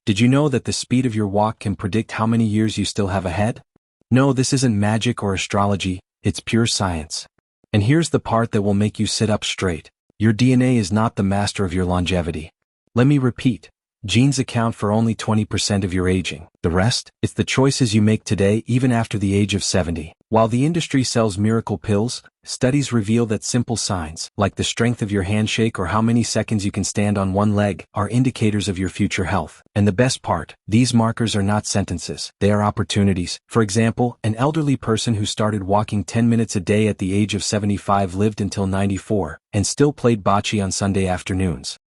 Did you know that the speed of your walk can predict how many years you still have ahead? No, this isn't magic or astrology, it's pure science. And here's the part that will make you sit up straight. Your DNA is not the master of your longevity. Let me repeat. Genes account for only 20% of your aging. The rest? It's the choices you make today even after the age of 70. While the industry sells miracle pills, studies reveal that simple signs, like the strength of your handshake or how many seconds you can stand on one leg, are indicators of your future health. And the best part, these markers are not sentences, they are opportunities. For example, an elderly person who started walking 10 minutes a day at the age of 75 lived until 94, and still played bocce on Sunday afternoons.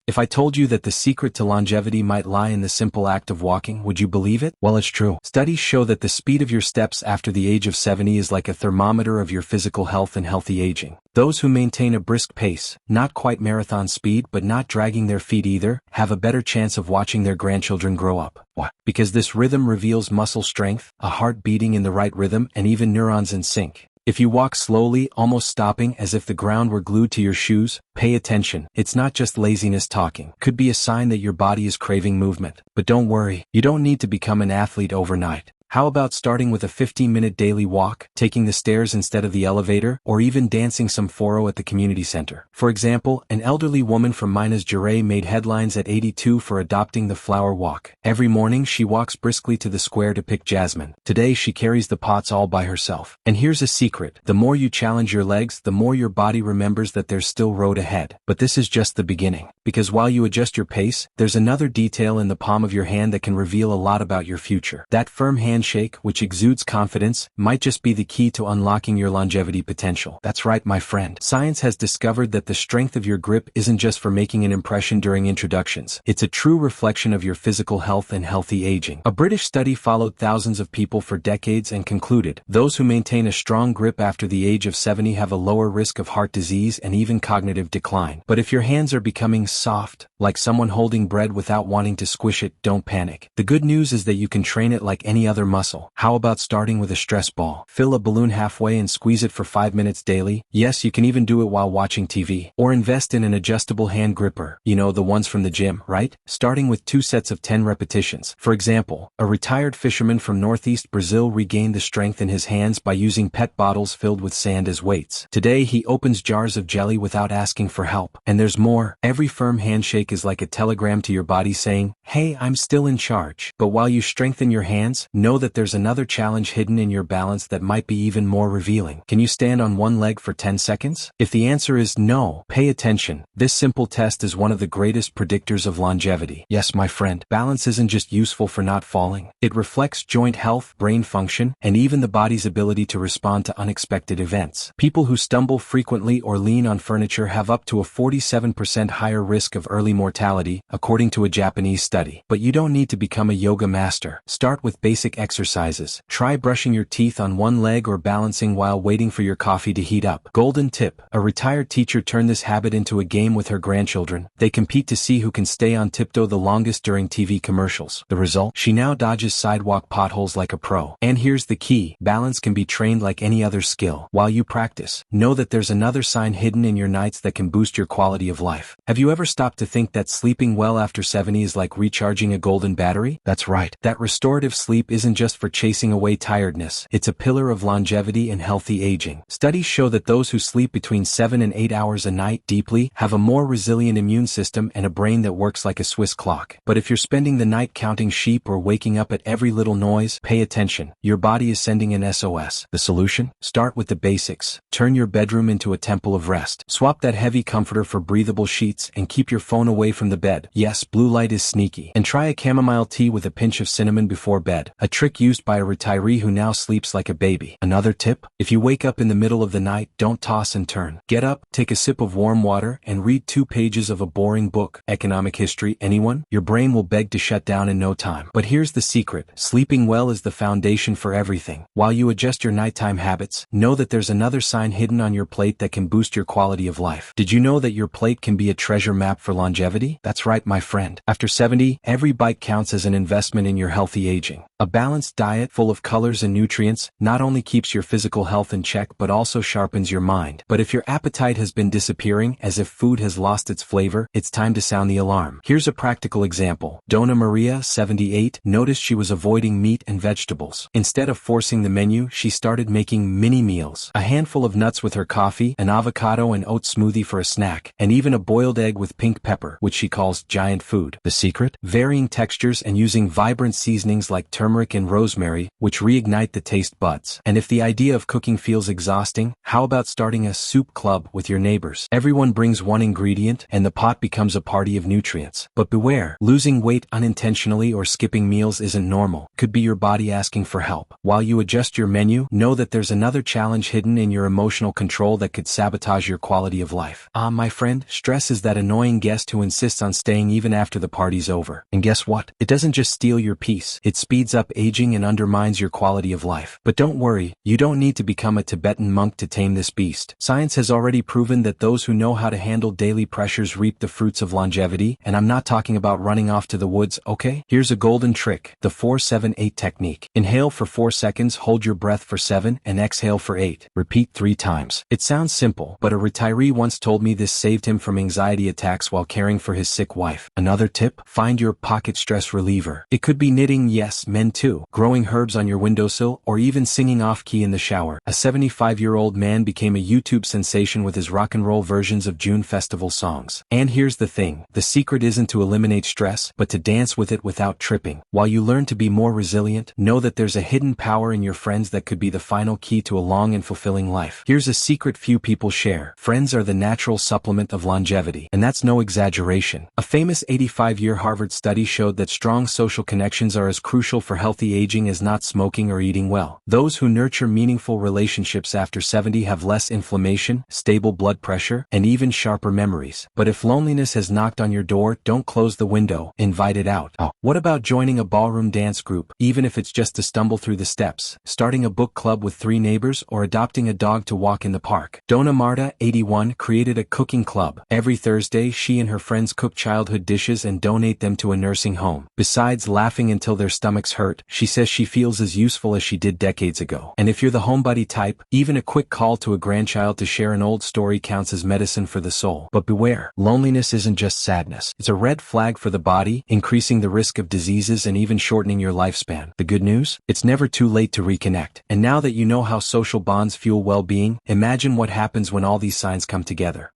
If I told you that the secret to longevity might lie in the simple act of walking, would you believe it? Well, it's true. Studies show that the speed of your steps after the age of 70 is like a thermometer of your physical health and healthy aging. Those who maintain a brisk pace, not quite marathon speed but not dragging their feet either, have a better chance of watching their grandchildren grow up. Why? Because this rhythm reveals muscle strength, a heart beating in the right rhythm, and even neurons in sync. If you walk slowly, almost stopping as if the ground were glued to your shoes, pay attention. It's not just laziness talking. Could be a sign that your body is craving movement. But don't worry, you don't need to become an athlete overnight. How about starting with a 15-minute daily walk, taking the stairs instead of the elevator, or even dancing some foro at the community center? For example, an elderly woman from Minas Gerais made headlines at 82 for adopting the flower walk. Every morning she walks briskly to the square to pick jasmine. Today she carries the pots all by herself. And here's a secret. The more you challenge your legs, the more your body remembers that there's still road ahead. But this is just the beginning. Because while you adjust your pace, there's another detail in the palm of your hand that can reveal a lot about your future. That firm handshake, which exudes confidence, might just be the key to unlocking your longevity potential. That's right, my friend. Science has discovered that the strength of your grip isn't just for making an impression during introductions. It's a true reflection of your physical health and healthy aging. A British study followed thousands of people for decades and concluded, those who maintain a strong grip after the age of 70 have a lower risk of heart disease and even cognitive decline. But if your hands are becoming soft, like someone holding bread without wanting to squish it, don't panic. The good news is that you can train it like any other muscle. How about starting with a stress ball? Fill a balloon halfway and squeeze it for 5 minutes daily. Yes, you can even do it while watching TV. Or invest in an adjustable hand gripper. You know, the ones from the gym, right? Starting with 2 sets of 10 repetitions. For example, a retired fisherman from northeast Brazil regained the strength in his hands by using PET bottles filled with sand as weights. Today he opens jars of jelly without asking for help. And there's more. Every firm handshake is like a telegram to your body saying, hey, I'm still in charge. But while you strengthen your hands, know that there's another challenge hidden in your balance that might be even more revealing. Can you stand on one leg for 10 seconds? If the answer is no, pay attention. This simple test is one of the greatest predictors of longevity. Yes, my friend, balance isn't just useful for not falling. It reflects joint health, brain function, and even the body's ability to respond to unexpected events. People who stumble frequently or lean on furniture have up to a 47% higher risk of early mortality, according to a Japanese study. But you don't need to become a yoga master. Start with basic exercises. Try brushing your teeth on one leg or balancing while waiting for your coffee to heat up. Golden tip. A retired teacher turned this habit into a game with her grandchildren. They compete to see who can stay on tiptoe the longest during TV commercials. The result? She now dodges sidewalk potholes like a pro. And here's the key. Balance can be trained like any other skill. While you practice, know that there's another sign hidden in your nights that can boost your quality of life. Have you ever stopped to think that sleeping well after 70 is like recharging a golden battery? That's right. That restorative sleep isn't just for chasing away tiredness. It's a pillar of longevity and healthy aging. Studies show that those who sleep between 7 and 8 hours a night deeply have a more resilient immune system and a brain that works like a Swiss clock. But if you're spending the night counting sheep or waking up at every little noise, pay attention. Your body is sending an SOS. The solution? Start with the basics. Turn your bedroom into a temple of rest. Swap that heavy comforter for breathable sheets and keep your phone away from the bed. Yes, blue light is sneaky. And try a chamomile tea with a pinch of cinnamon before bed. A trick used by a retiree who now sleeps like a baby. Another tip? If you wake up in the middle of the night, don't toss and turn. Get up, take a sip of warm water, and read 2 pages of a boring book. Economic history, anyone? Your brain will beg to shut down in no time. But here's the secret. Sleeping well is the foundation for everything. While you adjust your nighttime habits, know that there's another sign hidden on your plate that can boost your quality of life. Did you know that your plate can be a treasure map for longevity? That's right, my friend. After 70, every bite counts as an investment in your healthy aging. A balanced balanced diet full of colors and nutrients not only keeps your physical health in check but also sharpens your mind. But if your appetite has been disappearing, as if food has lost its flavor, it's time to sound the alarm. Here's a practical example. Donna Maria, 78, noticed she was avoiding meat and vegetables. Instead of forcing the menu, she started making mini meals. A handful of nuts with her coffee, an avocado and oat smoothie for a snack, and even a boiled egg with pink pepper, which she calls giant food. The secret? Varying textures and using vibrant seasonings like turmeric and rosemary, which reignite the taste buds. And if the idea of cooking feels exhausting, how about starting a soup club with your neighbors? Everyone brings one ingredient, and the pot becomes a party of nutrients. But beware, losing weight unintentionally or skipping meals isn't normal. Could be your body asking for help. While you adjust your menu, know that there's another challenge hidden in your emotional control that could sabotage your quality of life. My friend, stress is that annoying guest who insists on staying even after the party's over. And guess what? It doesn't just steal your peace, it speeds up aging and undermines your quality of life. But don't worry, you don't need to become a Tibetan monk to tame this beast. Science has already proven that those who know how to handle daily pressures reap the fruits of longevity, and I'm not talking about running off to the woods, okay? Here's a golden trick, the 4-7-8 technique. Inhale for 4 seconds, hold your breath for 7, and exhale for 8. Repeat 3 times. It sounds simple, but a retiree once told me this saved him from anxiety attacks while caring for his sick wife. Another tip? Find your pocket stress reliever. It could be knitting, yes, men too, growing herbs on your windowsill, or even singing off-key in the shower. A 75-year-old man became a YouTube sensation with his rock and roll versions of June festival songs. And here's the thing, the secret isn't to eliminate stress, but to dance with it without tripping. While you learn to be more resilient, know that there's a hidden power in your friends that could be the final key to a long and fulfilling life. Here's a secret few people share. Friends are the natural supplement of longevity, and that's no exaggeration. A famous 85-year Harvard study showed that strong social connections are as crucial for healthy aging as not smoking or eating well. Those who nurture meaningful relationships after 70 have less inflammation, stable blood pressure, and even sharper memories. But if loneliness has knocked on your door, don't close the window, invite it out. What about joining a ballroom dance group, even if it's just to stumble through the steps, starting a book club with 3 neighbors, or adopting a dog to walk in the park? Donna Marta, 81, created a cooking club. Every Thursday, she and her friends cook childhood dishes and donate them to a nursing home. Besides laughing until their stomachs hurt, she says she feels as useful as she did decades ago. And if you're the homebody type, even a quick call to a grandchild to share an old story counts as medicine for the soul. But beware, loneliness isn't just sadness. It's a red flag for the body, increasing the risk of diseases and even shortening your lifespan. The good news? It's never too late to reconnect. And now that you know how social bonds fuel well-being, imagine what happens when all these signs come together.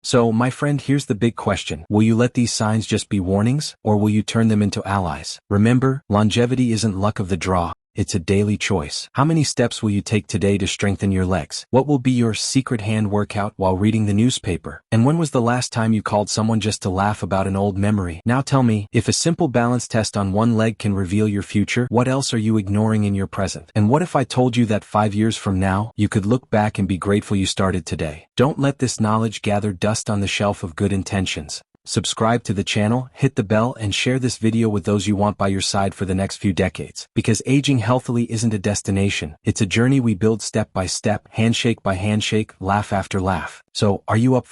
So, my friend, here's the big question. Will you let these signs just be warnings, or will you turn them into allies? Remember, longevity isn't luck of the draw. It's a daily choice. How many steps will you take today to strengthen your legs? What will be your secret hand workout while reading the newspaper? And when was the last time you called someone just to laugh about an old memory? Now tell me, if a simple balance test on one leg can reveal your future, what else are you ignoring in your present? And what if I told you that 5 years from now, you could look back and be grateful you started today? Don't let this knowledge gather dust on the shelf of good intentions. Subscribe to the channel, hit the bell, and share this video with those you want by your side for the next few decades. Because aging healthily isn't a destination, it's a journey we build step by step, handshake by handshake, laugh after laugh. So, are you up for